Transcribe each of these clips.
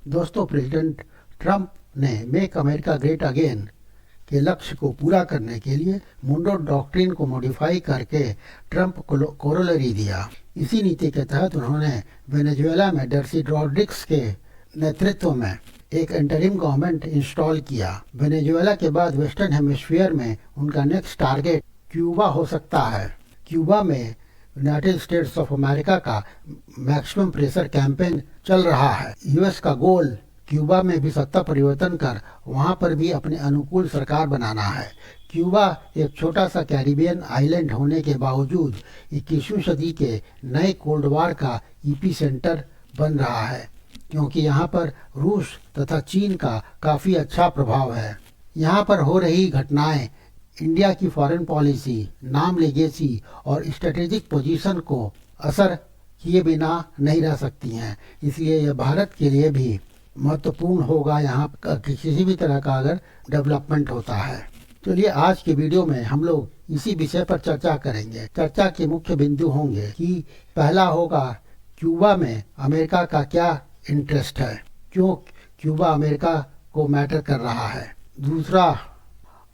दोस्तों, president Trump ने make America great again के लक्ष्य को पूरा करने के लिए मुंडो डॉक्ट्रिन को मॉडिफाई करके ट्रंप को कोरोलरी दिया। इसी नीति के तहत उन्होंने वेनेजुएला में डर्सी रॉड्रिग्स के नेतृत्व में एक इंटरिम गवर्नमेंट इंस्टॉल किया। वेनेजुएला के बाद वेस्टर्न हेमिस्फीयर में उनका नेक्स्ट टारगेट क्यूबा हो सकता है। क्यूबा में यूनाइटेड स्टेट्स ऑफ अमेरिका का मैक्सिमम प्रेशर कैंपेन चल रहा है। यूएस का गोल क्यूबा में भी सत्ता परिवर्तन कर वहां पर भी अपने अनुकूल सरकार बनाना है। क्यूबा एक छोटा सा कैरिबियन आइलैंड होने के बावजूद 21वीं सदी के नए कोल्ड वॉर का ईपी सेंटर बन रहा है, क्योंकि यहाँ पर रूस तथा चीन का काफ़ी अच्छा प्रभाव है। यहाँ पर हो रही घटनाएं इंडिया की फॉरेन पॉलिसी, नाम लेगेसी और स्ट्रेटेजिक पोजीशन को असर किए बिना नहीं रह सकती हैं। इसलिए यह भारत के लिए भी महत्वपूर्ण होगा यहाँ किसी भी तरह का अगर डेवलपमेंट होता है। चलिए आज के वीडियो में हम लोग इसी विषय पर चर्चा करेंगे। चर्चा के मुख्य बिंदु होंगे कि पहला होगा क्यूबा में अमेरिका का क्या इंटरेस्ट है, क्यों क्यूबा अमेरिका को मैटर कर रहा है। दूसरा,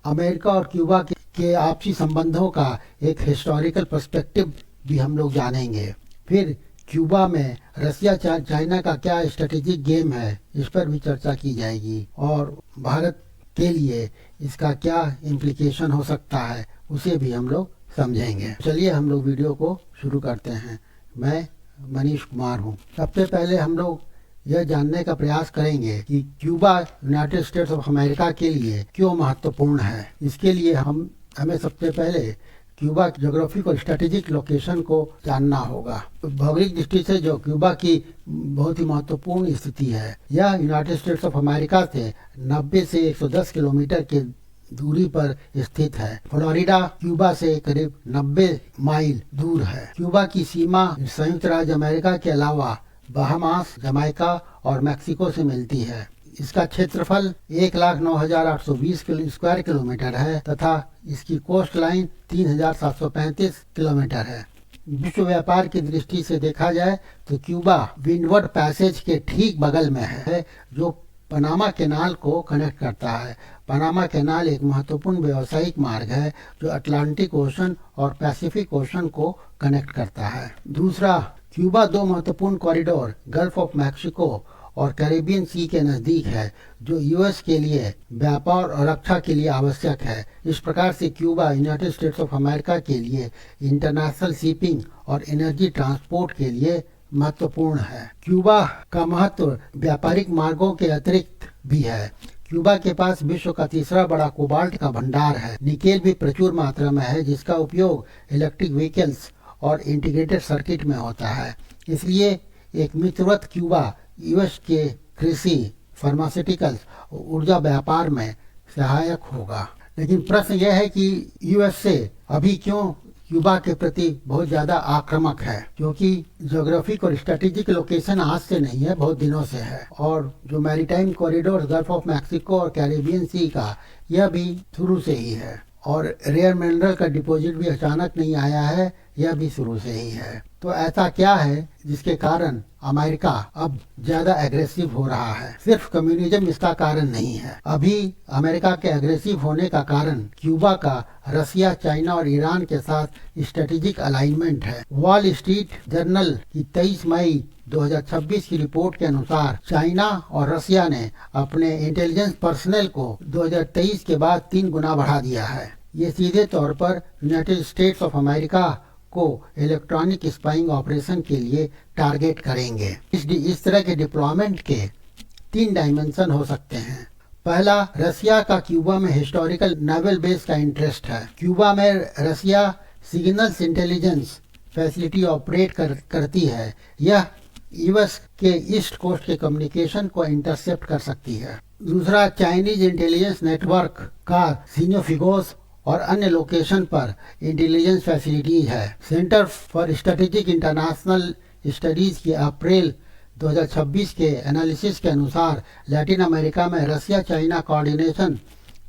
अमेरिका और क्यूबा के आपसी संबंधों का एक हिस्टोरिकल पर्सपेक्टिव भी हम लोग जानेंगे। फिर क्यूबा में रसिया चाइना का क्या स्ट्रेटेजिक गेम है, इस पर भी चर्चा की जाएगी और भारत के लिए इसका क्या इम्प्लीकेशन हो सकता है उसे भी हम लोग समझेंगे। चलिए हम लोग वीडियो को शुरू करते हैं। मैं मनीष कुमार हूँ। सबसे पहले हम लोग यह जानने का प्रयास करेंगे कि Cuba United states of America के लिए क्यों महत्वपूर्ण है। इसके लिए हमें सबसे पहले क्यूबा की ज्योग्राफिक और स्ट्रेटेजिक लोकेशन को जानना होगा। भौगोलिक दृष्टि से जो क्यूबा की बहुत ही महत्वपूर्ण स्थिति है, यह यूनाइटेड स्टेट्स ऑफ अमेरिका से 90 से 110 किलोमीटर के दूरी पर स्थित है। फ्लोरिडा क्यूबा से करीब 90 माइल दूर है। क्यूबा की सीमा संयुक्त राज्य अमेरिका के अलावा बहामास, जमैका और मैक्सिको से मिलती है। इसका क्षेत्रफल 1,09,820 स्क्वायर किलोमीटर है तथा इसकी कोस्ट लाइन 3,735 किलोमीटर है। विश्व व्यापार की दृष्टि से देखा जाए तो क्यूबा विंडवर्ड पैसेज के ठीक बगल में है, जो पनामा कैनाल को कनेक्ट करता है। पनामा कैनाल एक महत्वपूर्ण व्यावसायिक मार्ग है जो अटलांटिक ओशन और पैसिफिक ओशन को कनेक्ट करता है। दूसरा, क्यूबा दो महत्वपूर्ण कॉरिडोर गल्फ ऑफ मैक्सिको और कैरिबियन सी के नजदीक है, जो यूएस के लिए व्यापार और रक्षा के लिए आवश्यक है। इस प्रकार से Cuba United states of America के लिए इंटरनेशनल शिपिंग और एनर्जी ट्रांसपोर्ट के लिए महत्वपूर्ण है। क्यूबा का महत्व व्यापारिक मार्गों के अतिरिक्त भी है। क्यूबा के पास विश्व का तीसरा बड़ा कोबाल्ट का भंडार है। निकेल भी प्रचुर मात्रा में है, जिसका उपयोग इलेक्ट्रिक व्हीकल्स और इंटीग्रेटेड सर्किट में होता है। इसलिए एक मित्रवत क्यूबा यूएस के कृषि, फार्मास्यूटिकल्स और ऊर्जा व्यापार में सहायक होगा। लेकिन प्रश्न यह है कि यूएसए अभी क्यों क्यूबा के प्रति बहुत ज्यादा आक्रामक है, क्योंकि ज्योग्राफिक और स्ट्रेटेजिक लोकेशन आज से नहीं है, बहुत दिनों से है। और जो maritime corridor gulf of Mexico और कैरिबियन सी का, यह भी शुरू से ही है। और रेयर मिनरल का डिपॉजिट भी अचानक नहीं आया है, यह भी शुरू से ही है। तो ऐसा क्या है जिसके कारण अमेरिका अब ज्यादा एग्रेसिव हो रहा है? सिर्फ कम्युनिज्म इसका कारण नहीं है। अभी अमेरिका के एग्रेसिव होने का कारण क्यूबा का रसिया, चाइना और ईरान के साथ स्ट्रेटेजिक अलाइनमेंट है। वॉल स्ट्रीट जर्नल की 23 मई 2026 की रिपोर्ट के अनुसार चाइना और रसिया ने अपने इंटेलिजेंस पर्सनल को 2023 के बाद 3 गुना बढ़ा दिया है। ये सीधे तौर पर यूनाइटेड स्टेट्स ऑफ अमेरिका को इलेक्ट्रॉनिक स्पाइंग ऑपरेशन के लिए टारगेट करेंगे। इस तरह के डिप्लॉयमेंट के 3 डायमेंशन हो सकते हैं। पहला, रसिया का क्यूबा में हिस्टोरिकल नेवल बेस का इंटरेस्ट है। क्यूबा में रसिया सिग्नल्स इंटेलिजेंस फैसिलिटी ऑपरेट करती है। यह यूएस के ईस्ट कोस्ट के कम्युनिकेशन को इंटरसेप्ट कर सकती है। दूसरा, चाइनीज इंटेलिजेंस नेटवर्क का सिनोफिगोस और अन्य लोकेशन पर इंटेलिजेंस फैसिलिटीज है। Centre for strategic international studies के अप्रैल 2026 के एनालिसिस के अनुसार लैटिन अमेरिका में रसिया चाइना कोऑर्डिनेशन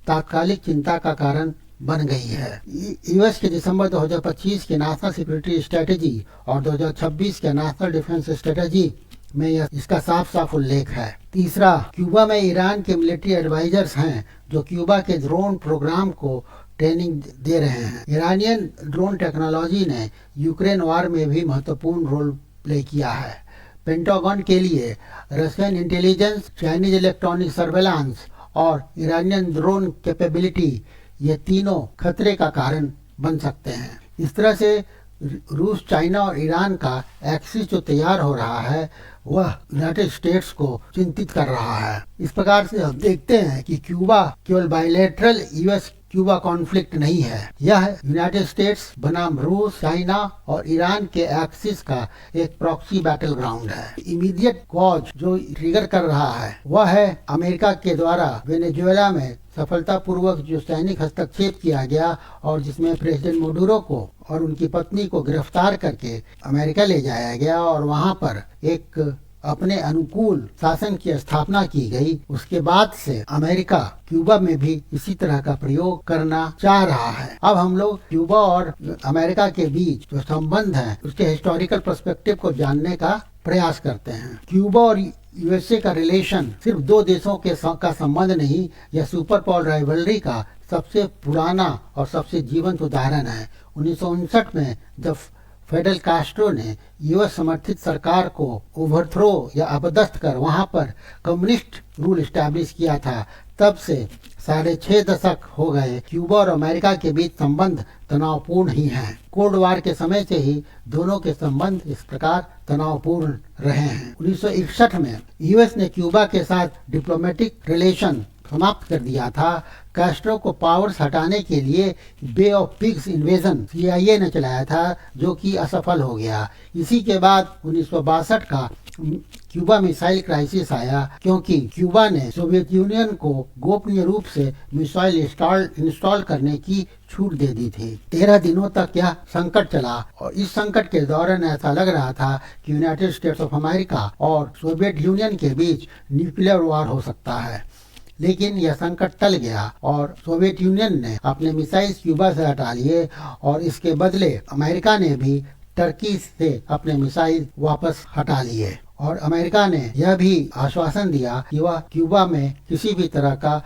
तात्कालिक चिंता का कारण बन गई है। यूएस के दिसंबर 2025 के नेशनल सिक्योरिटी स्ट्रेटेजी और 2026 के नेशनल डिफेंस स्ट्रेटेजी में इसका साफ साफ उल्लेख है। तीसरा, क्यूबा में ईरान के मिलिट्री एडवाइजर्स हैं जो क्यूबा के ड्रोन प्रोग्राम को ट्रेनिंग दे रहे हैं। ईरानियन ड्रोन टेक्नोलॉजी ने यूक्रेन वार में भी महत्वपूर्ण रोल प्ले किया है। पेंटागन के लिए Russian intelligence, Chinese electronic surveillance और ईरानियन ड्रोन कैपेबिलिटी, ये तीनों खतरे का कारण बन सकते हैं। इस तरह से रूस, चाइना और ईरान का एक्सिस जो तैयार हो रहा है वह यूनाइटेड स्टेट्स को चिंतित कर रहा है। इस प्रकार से हम देखते हैं कि क्यूबा केवल बायलैटरल यूएस क्यूबा कॉन्फ्लिक्ट नहीं है, यह यूनाइटेड स्टेट्स बनाम रूस, चाइना और ईरान के एक्सिस का एक प्रॉक्सी बैटल ग्राउंड है। इमीडिएट कॉज जो ट्रिगर कर रहा है वह है अमेरिका के द्वारा वेनेजुएला में सफलतापूर्वक जो सैनिक हस्तक्षेप किया गया और जिसमें प्रेसिडेंट मोडुरो को और उनकी पत्नी को गिरफ्तार करके अमेरिका ले जाया गया और वहां पर एक अपने अनुकूल शासन की स्थापना की गई। उसके बाद से अमेरिका क्यूबा में भी इसी तरह का प्रयोग करना चाह रहा है। अब हम लोग क्यूबा और अमेरिका के बीच जो संबंध है उसके हिस्टोरिकल पर्सपेक्टिव को जानने का प्रयास करते हैं। क्यूबा और यूएसए का रिलेशन सिर्फ दो देशों का संबंध नहीं, यह सुपर पावर राइवलरी का सबसे पुराना और सबसे जीवंत उदाहरण है। 1959 में जब फेडरल कास्ट्रो ने यूएस समर्थित सरकार को ओवरथ्रो या अपदस्थ कर वहां पर कम्युनिस्ट रूल स्टैब्लिश किया था, तब से 6.5 दशक हो गए क्यूबा और अमेरिका के बीच संबंध तनावपूर्ण ही हैं। कोल्ड वार के समय से ही दोनों के संबंध इस प्रकार तनावपूर्ण रहे हैं। 1961 में यूएस ने क्यूबा के साथ डिप्लोमेटिक रिलेशन समाप्त कर दिया था। कास्ट्रो को पावर्स हटाने के लिए बे ऑफ पिग्स इन्वेजन सीआईए ने चलाया था, जो कि असफल हो गया। इसी के बाद 1962 का क्यूबा मिसाइल क्राइसिस आया, क्योंकि क्यूबा ने सोवियत यूनियन को गोपनीय रूप से मिसाइल इंस्टॉल करने की छूट दे दी थी। 13 दिनों तक यह संकट चला और इस संकट के दौरान ऐसा लग रहा था कि यूनाइटेड स्टेट्स ऑफ अमेरिका और सोवियत यूनियन के बीच न्यूक्लियर वार हो सकता है, लेकिन यह संकट टल गया और सोवियत यूनियन ने अपने मिसाइल क्यूबा से हटा लिए और इसके बदले अमेरिका ने भी टर्की से अपने मिसाइल वापस हटा लिए और अमेरिका ने यह भी आश्वासन दिया कि वह क्यूबा में किसी भी तरह का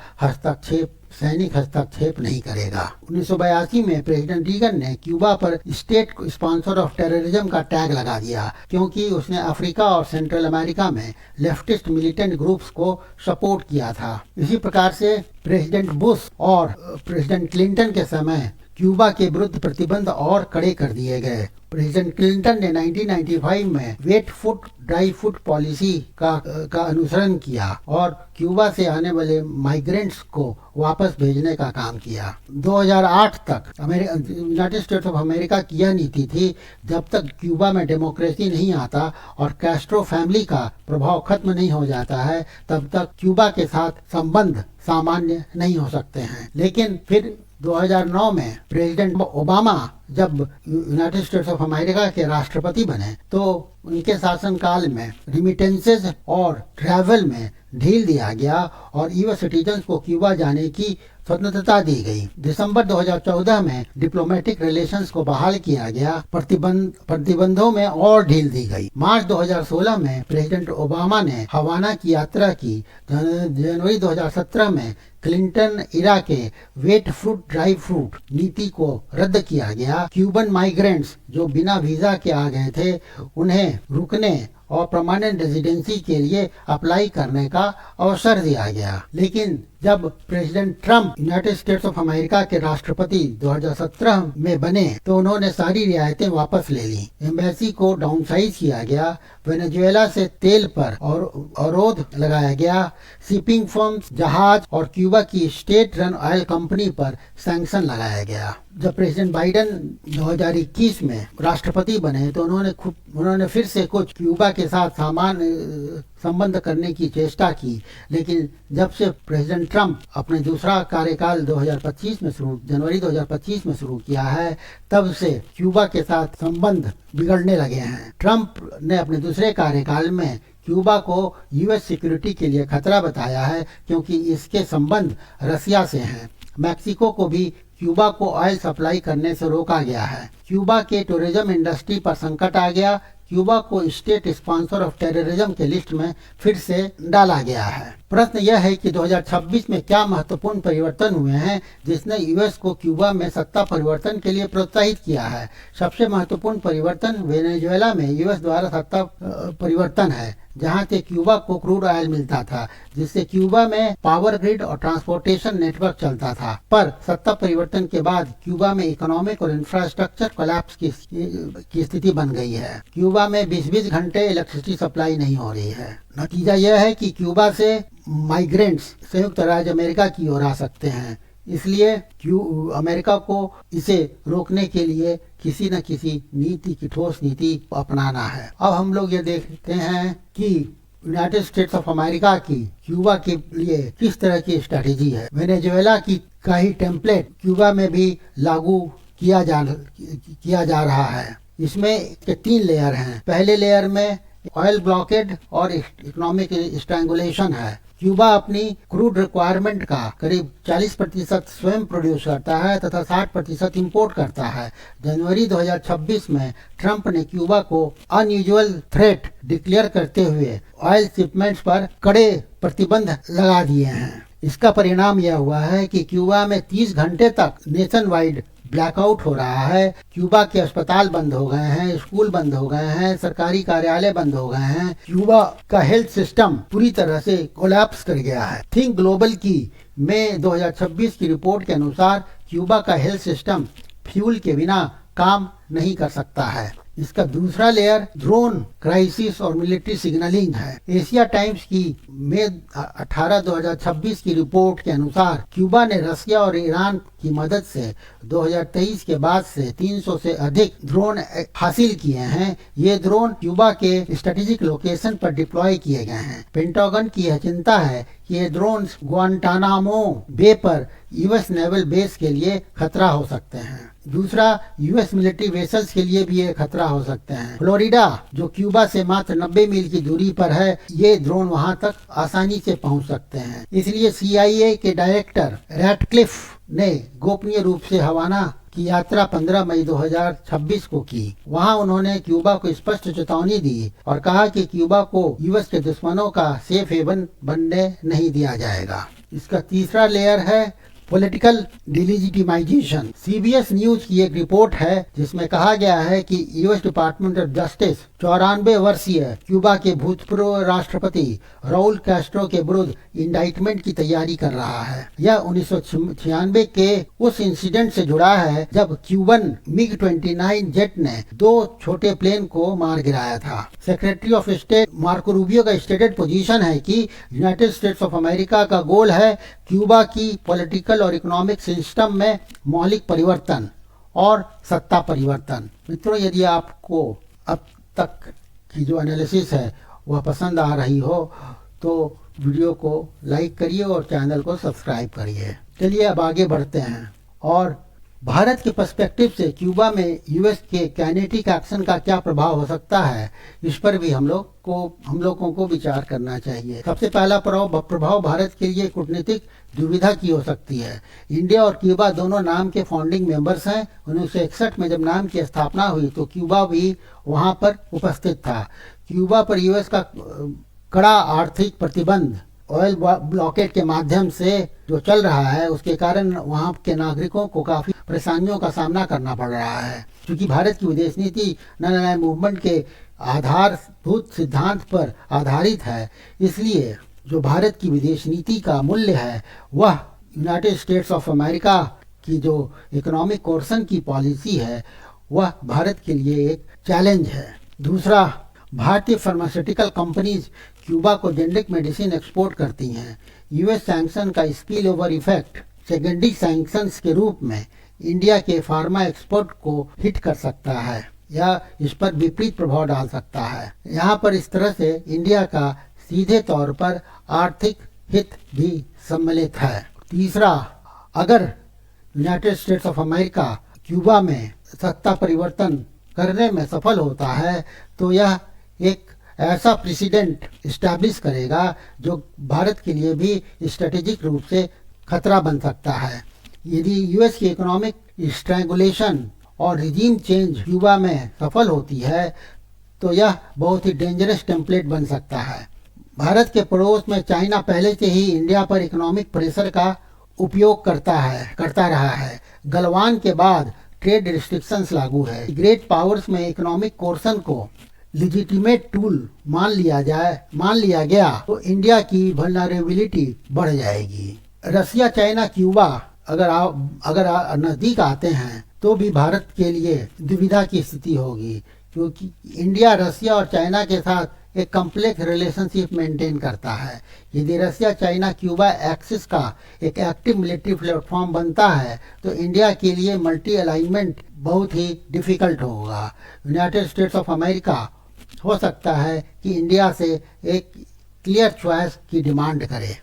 सैनिक हस्तक्षेप नहीं करेगा। 1982 में प्रेसिडेंट रीगन ने क्यूबा पर स्टेट स्पॉन्सर ऑफ टेररिज्म का टैग लगा दिया, क्योंकि उसने अफ्रीका और सेंट्रल अमेरिका में लेफ्टिस्ट मिलिटेंट ग्रुप्स को सपोर्ट किया था। इसी प्रकार से प्रेसिडेंट बुश और प्रेसिडेंट क्लिंटन के समय क्यूबा के विरुद्ध प्रतिबंध और कड़े कर दिए गए। प्रेसिडेंट क्लिंटन ने 1995 में wet foot dry foot policy का अनुसरण किया और क्यूबा से आने वाले माइग्रेंट्स को वापस भेजने का काम किया। 2008 तक यूनाइटेड स्टेट्स ऑफ अमेरिका की यह नीति थी, जब तक क्यूबा में डेमोक्रेसी नहीं आता और कैस्ट्रो फैमिली का प्रभाव खत्म नहीं हो जाता है, तब तक क्यूबा के साथ संबंध सामान्य नहीं हो सकते हैं। लेकिन फिर 2009 में प्रेसिडेंट ओबामा जब यूनाइटेड स्टेट्स ऑफ अमेरिका के राष्ट्रपति बने तो उनके शासनकाल में रिमिटेंसेस और ट्रैवल में ढील दिया गया और यूएस सिटीजन्स को क्यूबा जाने की स्वतंत्रता दी गई। दिसंबर 2014 में डिप्लोमेटिक रिलेशंस को बहाल किया गया, प्रतिबंधों में और ढील दी गई। मार्च 2016 में प्रेसिडेंट ओबामा ने हवाना की यात्रा की। जनवरी 2017 में क्लिंटन इरा के वेट फ्रूट ड्राई फ्रूट नीति को रद्द किया गया। क्यूबन माइग्रेंट्स जो बिना वीजा के आ गए थे, उन्हें रुकने और परमानेंट रेजिडेंसी के लिए अप्लाई करने का अवसर दिया गया। लेकिन जब president Trump United states of America के राष्ट्रपति 2017 में बने तो उन्होंने सारी रियायतें वापस ले ली। एम्बेसी को डाउनसाइज किया गया, वेनेजुएला से तेल पर अवरोध लगाया गया, शिपिंग फर्म्स, जहाज और क्यूबा की स्टेट रन ऑयल कंपनी पर सैंक्शन लगाया गया। जब प्रेसिडेंट बाइडेन 2021 में राष्ट्रपति बने तो उन्होंने फिर से कुछ क्यूबा के साथ सामान्य संबंध करने की चेष्टा की, लेकिन जब से प्रेसिडेंट ट्रंप अपने दूसरा कार्यकाल जनवरी 2025 में शुरू किया है, तब से क्यूबा के साथ संबंध बिगड़ने लगे हैं। ट्रंप ने अपने दूसरे कार्यकाल में क्यूबा को यूएस सिक्योरिटी के लिए खतरा बताया है, क्योंकि इसके संबंध रसिया से हैं। मैक्सिको को भी क्यूबा को ऑयल सप्लाई करने से रोका गया है। क्यूबा के टूरिज्म इंडस्ट्री पर संकट आ गया, क्यूबा को स्टेट स्पॉन्सर ऑफ टेररिज्म के लिस्ट में फिर से डाला गया है। प्रश्न यह है कि 2026 में क्या महत्वपूर्ण परिवर्तन हुए हैं जिसने यूएस को क्यूबा में सत्ता परिवर्तन के लिए प्रोत्साहित किया है। सबसे महत्वपूर्ण परिवर्तन वेनेजुएला में यूएस द्वारा सत्ता परिवर्तन है, जहां से क्यूबा को क्रूड ऑयल मिलता था, जिससे क्यूबा में पावर ग्रिड और ट्रांसपोर्टेशन नेटवर्क चलता था। पर सत्ता परिवर्तन के बाद क्यूबा में इकोनॉमिक और इंफ्रास्ट्रक्चर कोलैप्स की स्थिति बन गई है। क्यूबा में 20-20 घंटे इलेक्ट्रिसिटी सप्लाई नहीं हो रही है। नतीजा यह है कि क्यूबा से माइग्रेंट्स संयुक्त राज्य अमेरिका की ओर आ सकते हैं। इसलिए अमेरिका को इसे रोकने के लिए किसी न किसी नीति की ठोस नीति अपनाना है। अब हम लोग ये देखते हैं कि यूनाइटेड स्टेट्स ऑफ अमेरिका की क्यूबा के लिए किस तरह की स्ट्रेटेजी है। वेनेजुएला की का ही टेम्पलेट क्यूबा में भी लागू किया जा रहा है। इसमें 3 लेयर हैं। पहले लेयर में ऑयल ब्लॉकेड और इकोनॉमिक स्ट्रैंगुलेशन है। क्यूबा अपनी क्रूड रिक्वायरमेंट का करीब 40% स्वयं प्रोड्यूस करता है तथा 60% इंपोर्ट करता है। जनवरी 2026 में ट्रंप ने क्यूबा को अनयूजुअल थ्रेट डिक्लेयर करते हुए ऑयल शिपमेंट्स पर कड़े प्रतिबंध लगा दिए हैं। इसका परिणाम यह हुआ है कि क्यूबा में 30 घंटे तक नेशन वाइड ब्लैकआउट हो रहा है। क्यूबा के अस्पताल बंद हो गए हैं, स्कूल बंद हो गए हैं, सरकारी कार्यालय बंद हो गए हैं। क्यूबा का हेल्थ सिस्टम पूरी तरह से कोलैप्स कर गया है। थिंक ग्लोबल की मई 2026 की रिपोर्ट के अनुसार क्यूबा का हेल्थ सिस्टम फ्यूल के बिना काम नहीं कर सकता है। इसका दूसरा लेयर ड्रोन क्राइसिस और मिलिट्री सिग्नलिंग है। एशिया टाइम्स की मई 18, 2026 की रिपोर्ट के अनुसार क्यूबा ने रसिया और ईरान की मदद से 2023 के बाद से 300 से अधिक ड्रोन हासिल किए हैं। ये ड्रोन क्यूबा के स्ट्रेटेजिक लोकेशन पर डिप्लॉय किए गए हैं। पेंटागन की यह चिंता है कि ये ड्रोन ग्वांटानामो बे पर यूएस नेवल बेस के लिए खतरा हो सकते हैं। दूसरा, यूएस मिलिट्री वेसल्स के लिए भी ये खतरा हो सकते हैं। फ्लोरिडा जो क्यूबा से मात्र 90 मील की दूरी पर है, ये ड्रोन वहां तक आसानी से पहुंच सकते हैं। इसलिए CIA के डायरेक्टर रैटक्लिफ ने गोपनीय रूप से हवाना की यात्रा 15 मई 2026 को की। वहां उन्होंने क्यूबा को स्पष्ट चेतावनी दी और कहा कि क्यूबा को यूएस के दुश्मनों का सेफ हेवन बनने नहीं दिया जाएगा। इसका तीसरा लेयर है पॉलिटिकल डिलीजिटिमाइजेशन। CBS न्यूज की एक रिपोर्ट है जिसमें कहा गया है कि यूएस डिपार्टमेंट ऑफ जस्टिस 94 वर्षीय क्यूबा के भूतपूर्व राष्ट्रपति राउल कैस्ट्रो के विरुद्ध इंडाइटमेंट की तैयारी कर रहा है। यह 1996 के उस इंसिडेंट से जुड़ा है जब क्यूबन MiG-29 जेट ने 2 छोटे प्लेन को मार गिराया था। Secretary of state Marco Rubio का स्टेटेड पोजीशन है कि यूनाइटेड स्टेट्स ऑफ अमेरिका का गोल है क्यूबा की पॉलिटिकल और इकोनॉमिक सिस्टम में मौलिक परिवर्तन और सत्ता परिवर्तन। मित्रों, यदि आपको अब तक की जो एनालिसिस है वह पसंद आ रही हो तो वीडियो को लाइक करिए और चैनल को सब्सक्राइब करिए। चलिए अब आगे बढ़ते हैं और भारत के पर्सपेक्टिव से क्यूबा में यूएस के काइनेटिक एक्शन का क्या प्रभाव हो सकता है, इस पर भी हम लोगों को विचार करना चाहिए। सबसे पहला प्रभाव भारत के लिए कूटनीतिक दुविधा की हो सकती है। इंडिया और क्यूबा दोनों नाम के फाउंडिंग मेंबर्स हैं। 1961 में जब नाम की स्थापना हुई तो क्यूबा भी वहां पर उपस्थित था। क्यूबा पर यूएस का कड़ा आर्थिक प्रतिबंध ऑयल ब्लॉकेट के माध्यम से जो चल रहा है, उसके कारण वहां के नागरिकों को काफी परेशानियों का सामना करना पड़ रहा है। क्योंकि भारत की विदेश नीति नॉन मूवमेंट के आधारभूत सिद्धांत पर आधारित है, इसलिए जो भारत की विदेश नीति का मूल्य है वह यूनाइटेड स्टेट्स ऑफ अमेरिका की जो इकोनॉमिक कोर्सन की पॉलिसी है वह भारत के लिए एक चैलेंज है। दूसरा, भारतीय फार्मास्यूटिकल कंपनीज क्यूबा को जेनेरिक मेडिसिन एक्सपोर्ट करती हैं। यूएस सैंक्शन का spill over effect secondary sanctions के रूप में इंडिया के फार्मा एक्सपोर्ट को हिट कर सकता है या इस पर विपरीत प्रभाव डाल सकता है। यहाँ पर इस तरह से इंडिया का सीधे तौर पर आर्थिक हित भी सम्मिलित है। तीसरा, अगर United states of America Cuba में सत्ता परिवर्तन करने में सफल होता है तो यह एक ऐसा प्रेसिडेंट इस्टेब्लिश करेगा जो भारत के लिए भी स्ट्रेटेजिक रूप से खतरा बन सकता है। यदि यूएस की इकोनॉमिक स्ट्रैंगुलेशन और रिजीम चेंज क्यूबा में सफल होती है तो यह बहुत ही डेंजरस टेम्पलेट बन सकता है। भारत के पड़ोस में चाइना पहले से ही इंडिया पर इकोनॉमिक प्रेशर का उपयोग करता रहा है। गलवान के बाद ट्रेड रिस्ट्रिक्शंस लागू है। ग्रेट पावर्स में इकोनॉमिक कोर्सन को लिजिटिमेट टूल मान लिया गया तो इंडिया की वल्नरेबिलिटी बढ़ जाएगी। रसिया, चाइना, क्यूबा अगर नजदीक आते हैं तो भी भारत के लिए दुविधा की स्थिति होगी, क्योंकि इंडिया रसिया और चाइना के साथ एक कम्प्लेक्स रिलेशनशिप मेंटेन करता है। यदि रसिया, चाइना, क्यूबा एक्सिस का एक एक्टिव मिलिट्री प्लेटफॉर्म बनता है तो इंडिया के लिए मल्टी अलाइनमेंट बहुत ही डिफिकल्ट होगा। यूनाइटेड स्टेट्स ऑफ अमेरिका हो सकता है कि इंडिया से एक क्लियर चॉइस की डिमांड करे।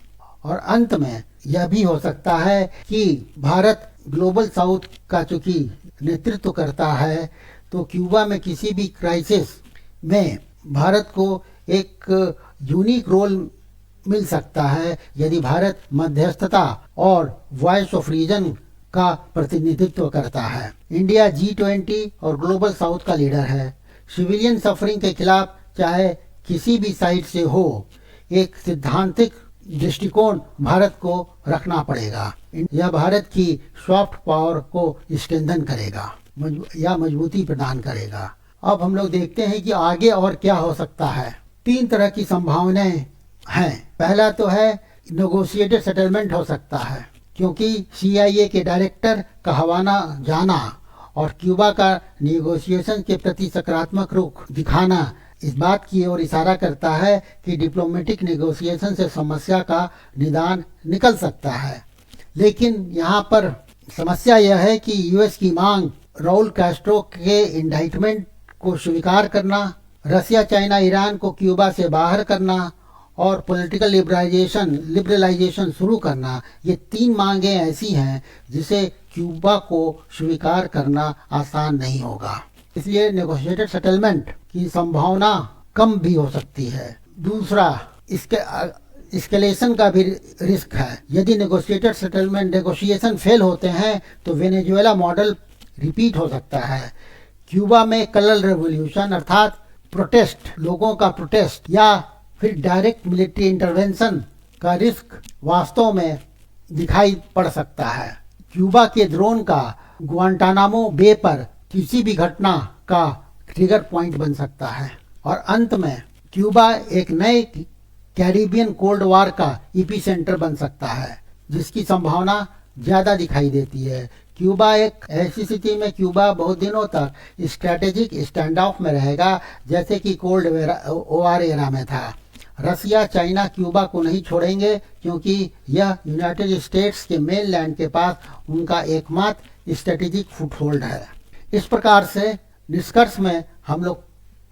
और अंत में यह भी हो सकता है कि भारत ग्लोबल साउथ का चूंकि नेतृत्व करता है तो क्यूबा में किसी भी क्राइसिस में भारत को एक यूनिक रोल मिल सकता है यदि भारत मध्यस्थता और वॉइस ऑफ रीजन का प्रतिनिधित्व करता है। इंडिया G20 और ग्लोबल साउथ का लीडर है। सिविलियन सफरिंग के खिलाफ चाहे किसी भी साइड से हो, एक सिद्धांतिक दृष्टिकोण भारत को रखना पड़ेगा। यह भारत की सॉफ्ट पावर को स्ट्रेंथन करेगा या मजबूती प्रदान करेगा। अब हम लोग देखते हैं कि आगे और क्या हो सकता है। 3 तरह की संभावनाएं हैं। पहला तो है नेगोशिएटेड सेटलमेंट हो सकता है, क्योंकि CIA के डायरेक्टर का हवाला जाना और क्यूबा का नेगोशिएशन के प्रति सकारात्मक रुख दिखाना इस बात की ओर इशारा करता है कि डिप्लोमेटिक नेगोशिएशन से समस्या का निदान निकल सकता है। लेकिन यहाँ पर समस्या यह है कि यूएस की मांग राउल कैस्ट्रो के इंडाइटमेंट को स्वीकार करना, रसिया, चाइना, ईरान को क्यूबा से बाहर करना और पॉलिटिकल लिबरलाइजेशन शुरू करना, ये 3 मांगें ऐसी हैं जिसे क्यूबा को स्वीकार करना आसान नहीं होगा। इसलिए नेगोशिएटेड सेटलमेंट की संभावना कम भी हो सकती है। दूसरा, इसके एस्केलेशन का भी रिस्क है। यदि नेगोशिएशन फेल होते हैं तो वेनेजुएला मॉडल रिपीट हो सकता है। क्यूबा में कलर रेवोल्यूशन अर्थात प्रोटेस्ट, लोगों का प्रोटेस्ट या फिर डायरेक्ट मिलिट्री इंटरवेंशन का रिस्क वास्तव में दिखाई पड़ सकता है। क्यूबा के ड्रोन का गुआंटानामो बे पर किसी भी घटना का ट्रिगर पॉइंट बन सकता है। और अंत में क्यूबा एक नए कैरिबियन कोल्ड वॉर का एपिसेंटर बन सकता है, जिसकी संभावना ज़्यादा दिखाई देती है। क्यूबा एक ऐसी स्थिति में क्यूबा बहुत दिनों तक स्ट्रैटेजिक स्टैंड ऑफ में रहेगा, जैसे कि कोल्ड वॉर एरा में था। रसिया, चाइना क्यूबा को नहीं छोड़ेंगे, क्योंकि यह यूनाइटेड स्टेट्स के मेनलैंड के पास उनका एकमात्र स्ट्रेटेजिक फुटहोल्ड है। इस प्रकार से निष्कर्ष में हम लोग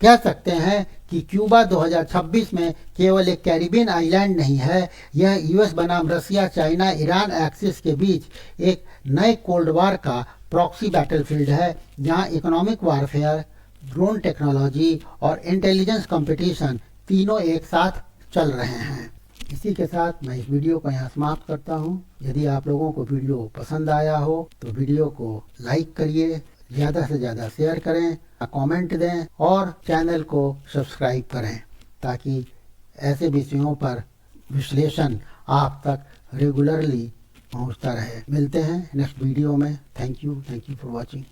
कह सकते हैं कि क्यूबा 2026 में केवल एक कैरिबियन आइलैंड नहीं है, यह यूएस बनाम रसिया, चाइना, ईरान एक्सिस के बीच एक नए कोल्ड वॉर का प्रॉक्सी बैटलफील्ड है, जहां इकोनॉमिक वॉरफेयर, ड्रोन टेक्नोलॉजी और इंटेलिजेंस कंपटीशन तीनों एक साथ चल रहे हैं। इसी के साथ मैं इस वीडियो को यहाँ समाप्त करता हूँ। यदि आप लोगों को वीडियो पसंद आया हो तो वीडियो को लाइक करिए, ज़्यादा से ज़्यादा शेयर करें, कमेंट दें और चैनल को सब्सक्राइब करें, ताकि ऐसे विषयों पर विश्लेषण आप तक रेगुलरली पहुंचता रहे। मिलते हैं नेक्स्ट वीडियो में। Thank you for watching.